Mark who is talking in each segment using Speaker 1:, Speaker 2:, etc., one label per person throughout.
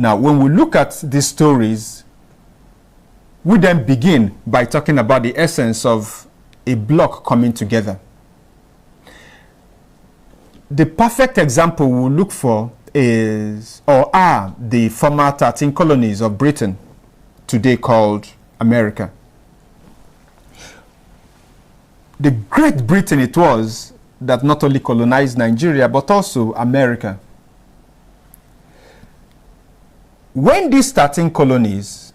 Speaker 1: Now, when we look at these stories, we then begin by talking about the essence of a bloc coming together. The perfect example we'll look for is, or are, the former 13 colonies of Britain, today called America. The Great Britain it was that not only colonized Nigeria, but also America. When these 13 colonies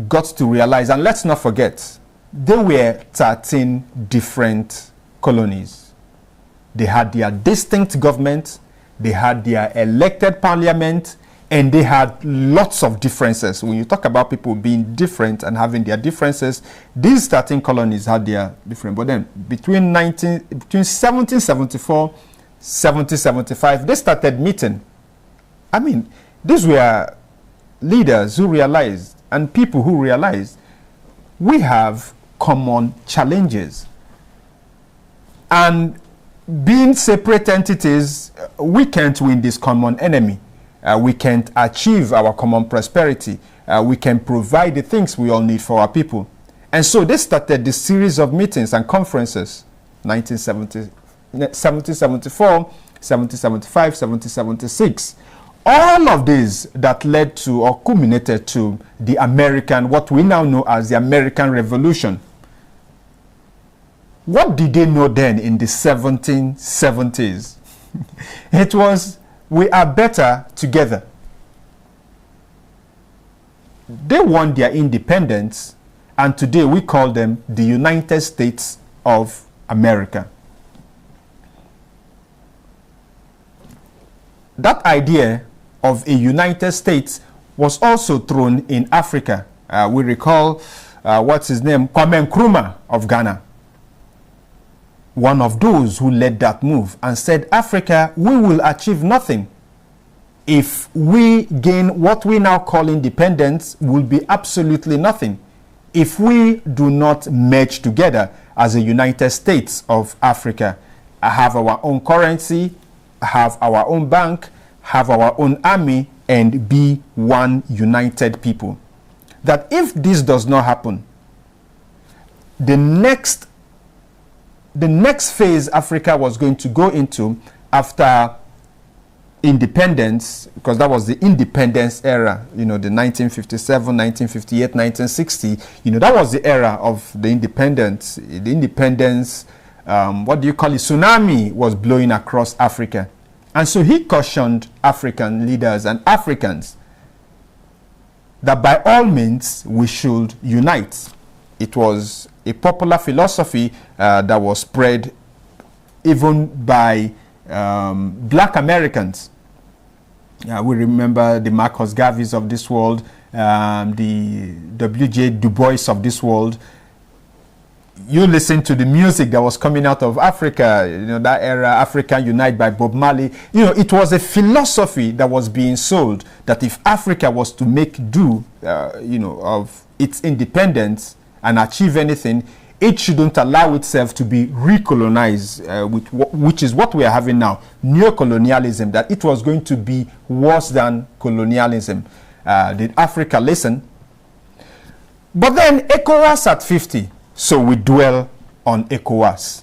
Speaker 1: got to realize, and let's not forget, there were 13 different colonies. They had their distinct government, they had their elected parliament, and they had lots of differences. When you talk about people being different and having their differences, these 13 colonies had their different. But then between 1774, 1775, they started meeting. I mean, these were leaders who realized, and people who realized, we have common challenges. And being separate entities, we can't win this common enemy. We can't achieve our common prosperity. We can provide the things we all need for our people. And so they started this series of meetings and conferences, 1774, 1775, 1776. All of these that led to or culminated to the American, what we now know as the American Revolution. What did they know then in the 1770s? It was, we are better together. They won their independence, and today we call them the United States of America. That idea of a United States was also thrown in Africa. We recall, what's his name? Kwame Nkrumah of Ghana. One of those who led that move and said, Africa, we will achieve nothing. If we gain what we now call independence, will be absolutely nothing if we do not merge together as a United States of Africa, have our own currency, have our own bank, have our own army, and be one united people. That if this does not happen, the next phase Africa was going to go into after independence, because that was the independence era, you know, the 1957, 1958, 1960, you know, that was the era of the independence. The independence, what do you call it, tsunami was blowing across Africa. And so he cautioned African leaders and Africans that by all means we should unite. It was a popular philosophy that was spread even by black Americans. We remember the Marcus Garveys of this world, the W.J. Du Bois of this world. You listen to the music that was coming out of Africa, you know, that era, Africa Unite by Bob Marley. You know, it was a philosophy that was being sold, that if Africa was to make do, you know, of its independence and achieve anything, it shouldn't allow itself to be recolonized, which is what we are having now, neocolonialism, that it was going to be worse than colonialism. Did Africa listen? But then ECOWAS at 50, so we dwell on ECOWAS.